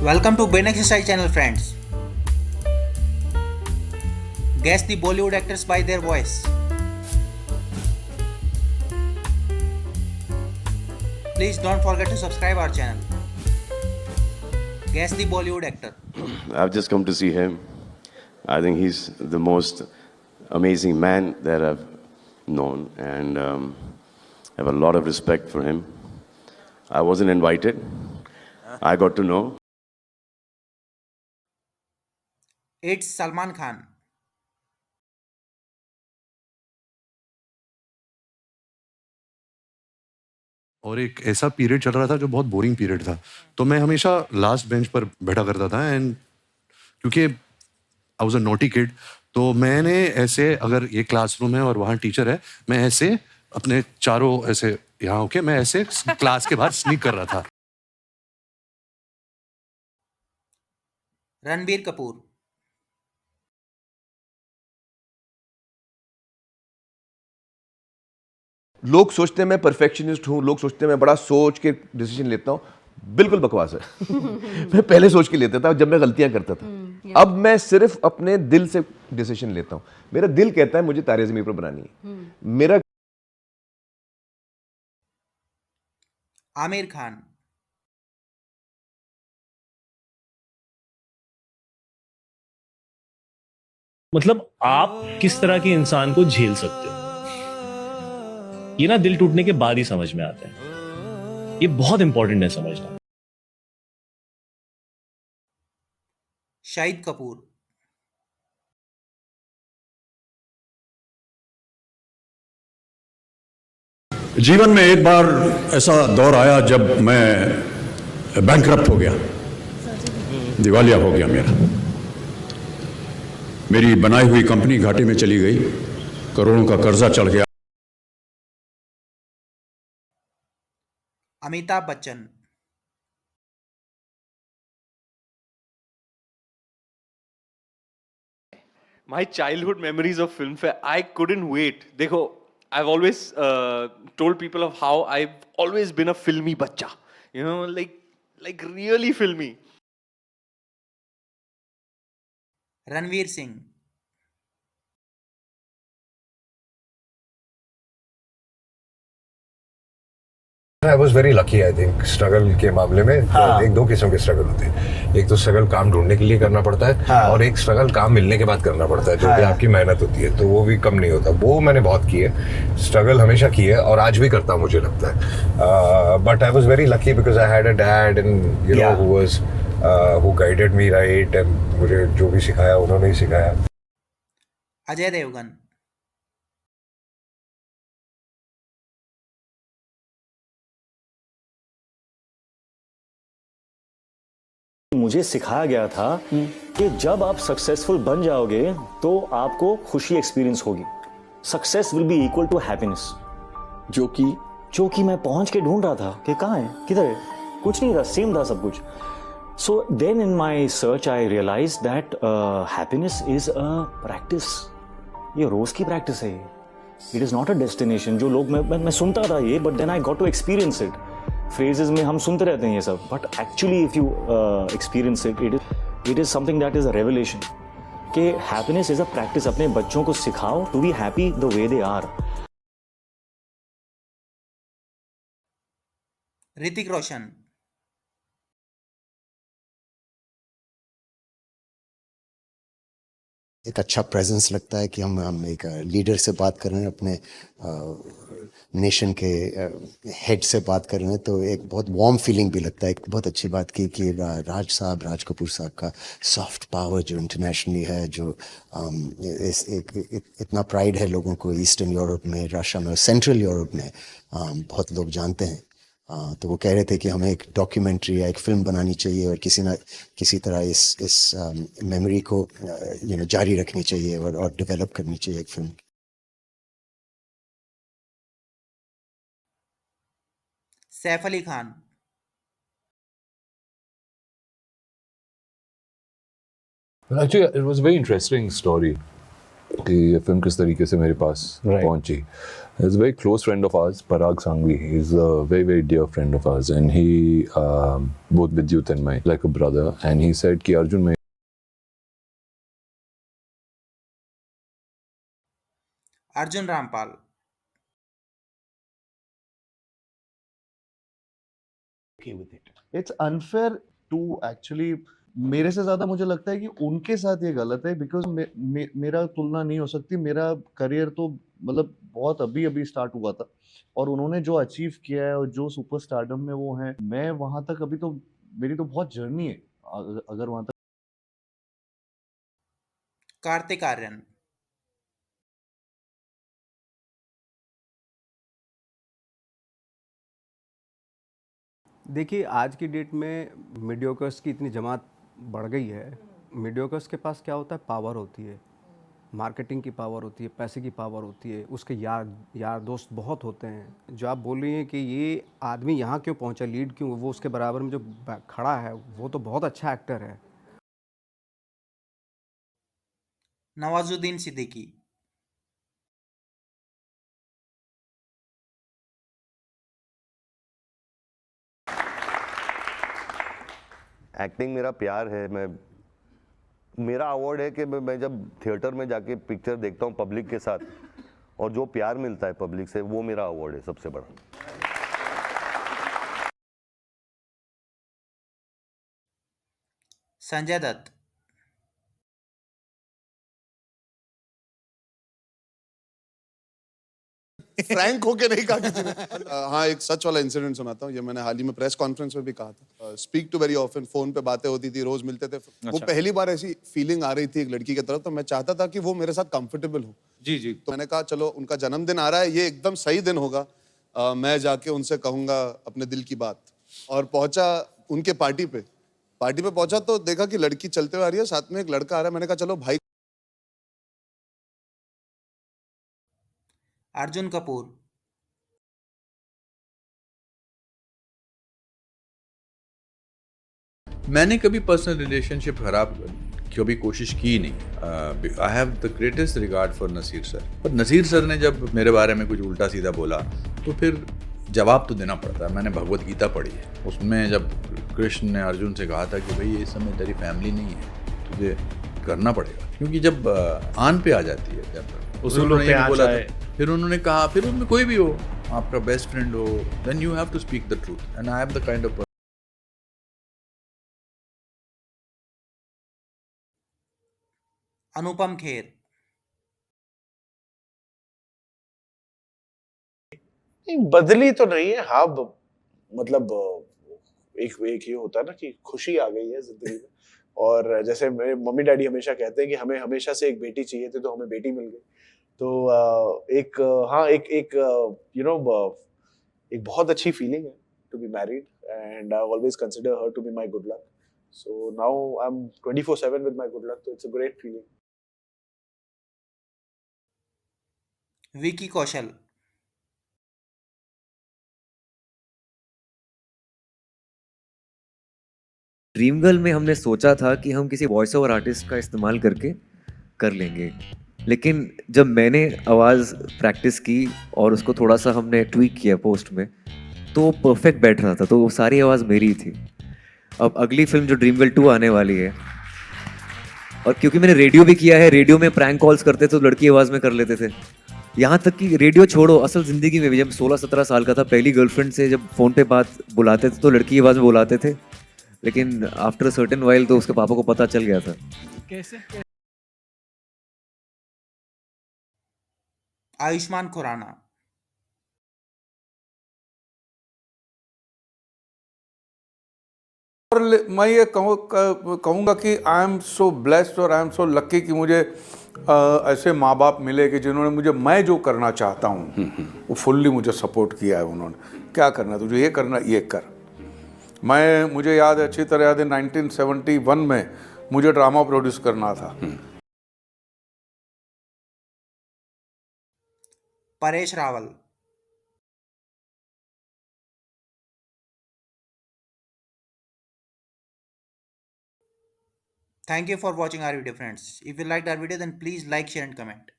Welcome to Brain Exercise channel, friends. Guess the Bollywood actors by their voice. Please don't forget to subscribe our channel. Guess the Bollywood actor. I've just come to see him. I think he's the most amazing man that I've known, and I have a lot of respect for him. I wasn't invited. I got to know. It's Salman Khan. और एक ऐसा period चल रहा था जो बहुत boring period था, तो मैं हमेशा लास्ट बेंच पर बैठा करता था। एंड क्योंकि I was a naughty kid, तो मैंने ऐसे, अगर ये क्लासरूम है और वहाँ टीचर है, मैं ऐसे अपने चारों ऐसे यहाँ होके मैं ऐसे क्लास के बाहर स्नीक कर रहा था। रणबीर कपूर. लोग सोचते हैं मैं परफेक्शनिस्ट हूँ, लोग सोचते हैं मैं बड़ा सोच के डिसीजन लेता हूँ। बिल्कुल बकवास है। मैं पहले सोच के लेता था जब मैं गलतियां करता था। अब मैं सिर्फ अपने दिल से डिसीजन लेता हूँ। मेरा दिल कहता है मुझे तारे ज़मीन पर बनानी है। मेरा आमिर खान. मतलब आप किस तरह के इंसान को झेल सकते हो, ये ना दिल टूटने के बाद ही समझ में आता है। ये बहुत इंपॉर्टेंट है समझना। शाहिद कपूर. जीवन में एक बार ऐसा दौर आया जब मैं बैंकरप्ट हो गया, दिवालिया हो गया। मेरी बनाई हुई कंपनी घाटे में चली गई, करोड़ों का कर्जा चढ़ गया। Amitabh Bachchan. My childhood memories of Filmfare, I couldn't wait. देखो, I've always told people of how I've always been a filmy बच्चा, you know, like really filmy. Ranveer Singh. I was very lucky, I think, struggle के मामले में। एक दो किस्म के struggle होते हैं। एक तो स्ट्रगल काम ढूंढने के लिए करना पड़ता है, और एक स्ट्रगल काम मिलने के बाद करना पड़ता है, जो कि आपकी मेहनत होती है, तो वो भी कम नहीं होता। वो मैंने बहुत की है, स्ट्रगल हमेशा की है और आज भी करता हूँ, मुझे लगता है। But I was very lucky because I had a dad and you know who guided me right, and मुझे जो भी सिखाया उन्होंने ही सिखाया। अजय देवगन. मुझे सिखाया गया था कि जब आप सक्सेसफुल बन जाओगे तो आपको खुशी एक्सपीरियंस होगी। Success will be equal to happiness, जो कि मैं पहुंच के ढूंढ रहा था कि कहाँ है, किधर है, कुछ नहीं था, सेम था सब कुछ। So then in my search I realise that happiness is a practice. ये रोज की प्रैक्टिस है, it is not a destination. जो लोग मैं सुनता था ये, but then I got to experience it. Phrases में हम सुनते रहते हैं ये सब, but actually if you experience it, it is something that is a revelation कि हैप्पीनेस इज अ प्रैक्टिस। अपने बच्चों को सिखाओ to be happy the way they are. Hrithik Roshan. एक अच्छा प्रेजेंस लगता है कि हम एक लीडर से बात कर रहे हैं, अपने नेशन के हेड से बात कर रहे हैं, तो एक बहुत वार्म फीलिंग भी लगता है। एक बहुत अच्छी बात की कि राज कपूर साहब का सॉफ्ट पावर जो इंटरनेशनली है, जो इतना प्राइड है लोगों को ईस्टर्न यूरोप में, रशिया में और सेंट्रल यूरोप में बहुत लोग जानते हैं। तो वो कह रहे थे कि हमें एक डॉक्यूमेंट्री या एक फिल्म बनानी चाहिए और किसी तरह इस मेमोरी को जारी रखनी चाहिए और डेवलप करनी चाहिए एक film. Saif Ali Khan. Actually, it was a very interesting story. कि ये फिल्म किस तरीके से मेरे पास पहुंची. He's a very close friend of ours, Parag Sanghvi. He's a very, very dear friend of ours, and he, both Vidyut and my, like a brother, and he said कि अर्जुन मैं Arjun Rampal, it's unfair to actually, मेरे से ज्यादा मुझे लगता है कि उनके साथ ये गलत है, बिकॉज मेरा तुलना नहीं हो सकती. मेरा करियर तो मतलब बहुत अभी अभी स्टार्ट हुआ था, और उन्होंने जो अचीव किया है और जो सुपर स्टारडम में वो हैं, मैं वहां तक अभी तो, मेरी तो बहुत जर्नी है अगर वहां तक. कार्तिक आर्यन, देखिए, आज की डेट में मीडियोकर्स की इतनी जमात बढ़ गई है. मीडियोकर्स के पास क्या होता है, पावर होती है, मार्केटिंग की पावर होती है, पैसे की पावर होती है, उसके यार दोस्त बहुत होते हैं. जो आप बोल रही हैं कि ये आदमी यहाँ क्यों पहुँचा, लीड क्यों, वो उसके बराबर में जो खड़ा है वो तो बहुत अच्छा एक्टर है. नवाजुद्दीन सिद्दीकी, एक्टिंग मेरा प्यार है. मेरा अवार्ड है कि मैं जब थिएटर में जाके पिक्चर देखता हूँ पब्लिक के साथ, और जो प्यार मिलता है पब्लिक से, वो मेरा अवार्ड है सबसे बड़ा. संजय दत्त, फ्रैंक होके नहीं कहा किसी ने. हाँ, एक सच वाला इंसिडेंट सुनाता हूँ. ये मैंने हाल ही में प्रेस कॉन्फ्रेंस में भी कहा था. Speak to very often, phone पे बातें होती थी, रोज मिलते थे. वो पहली बार ऐसी फीलिंग आ रही थी एक लड़की की तरफ, तो मैं चाहता था कि वो मेरे साथ कंफर्टेबल हो. जी जी. तो मैंने कहा चलो उनका जन्मदिन आ रहा है, ये एकदम सही दिन होगा, मैं जाके उनसे कहूंगा अपने दिल की बात. और पहुंचा उनके पार्टी पे पहुंचा तो देखा कि लड़की चलते हुए आ रही है, साथ में एक लड़का आ रहा है. मैंने कहा चलो भाई. अर्जुन कपूर, मैंने कभी पर्सनल रिलेशनशिप खराब कभी कोशिश की नहीं. I have the greatest regard for Naseer sir. पर नसीर सर ने जब मेरे बारे में कुछ उल्टा सीधा बोला तो फिर जवाब तो देना पड़ता है. मैंने भगवत गीता पढ़ी है, उसमें जब कृष्ण ने अर्जुन से कहा था कि भाई ये समय तेरी फैमिली नहीं है, तुझे करना पड़ेगा, क्योंकि जब आन पे आ जाती है, जब उन्होंने ये बोला था, फिर उन्होंने कहा, फिर उनमें कोई भी हो, आपका बेस्ट फ्रेंड हो, then you have to speak the truth. And I am the kind of Anupam Kher, बदली तो नहीं है. हाँ, मतलब एक ये होता है ना कि खुशी आ गई है जिंदगी में. और जैसे मेरे मम्मी डैडी हमेशा कहते हैं कि हमें हमेशा से एक बेटी चाहिए थी, तो हमें बेटी मिल गई. तो एक एक बहुत अच्छी फीलिंग है to be married, and I always consider her to be my good luck. So now I am 24/7 with my good luck, तो it's a great feeling. Vicky Kaushal, dream girl में हमने सोचा था कि हम किसी वॉइस ओवर आर्टिस्ट का इस्तेमाल करके कर लेंगे, लेकिन जब मैंने आवाज़ प्रैक्टिस की और उसको थोड़ा सा हमने ट्वीक किया पोस्ट में, तो वो परफेक्ट बैठ रहा था, तो वो सारी आवाज़ मेरी थी. अब अगली फिल्म जो ड्रीम गर्ल 2 आने वाली है, और क्योंकि मैंने रेडियो भी किया है, रेडियो में प्रैंक कॉल्स करते थे तो लड़की आवाज़ में कर लेते थे. यहाँ तक कि रेडियो छोड़ो, असल ज़िंदगी में भी जब 16-17 साल का था, पहली गर्लफ्रेंड से जब फ़ोन पे बात बुलाते थे तो लड़की आवाज़ में बुलाते थे, लेकिन आफ्टर सर्टेन वाइल तो उसके पापा को पता चल गया था. कैसे? आयुष्मान खुराना, और मैं ये कहूँगा कि आई एम सो ब्लेस्ड और आई एम सो लकी कि मुझे ऐसे माँ बाप मिले कि जिन्होंने मुझे, मैं जो करना चाहता हूँ वो फुल्ली मुझे सपोर्ट किया है. उन्होंने क्या करना, तुझे ये करना, ये कर. मुझे याद है, अच्छी तरह याद है, 1971 में मुझे ड्रामा प्रोड्यूस करना था. Paresh Rawal, Thank you for watching our video, friends. If you liked our video, then please like, share and comment.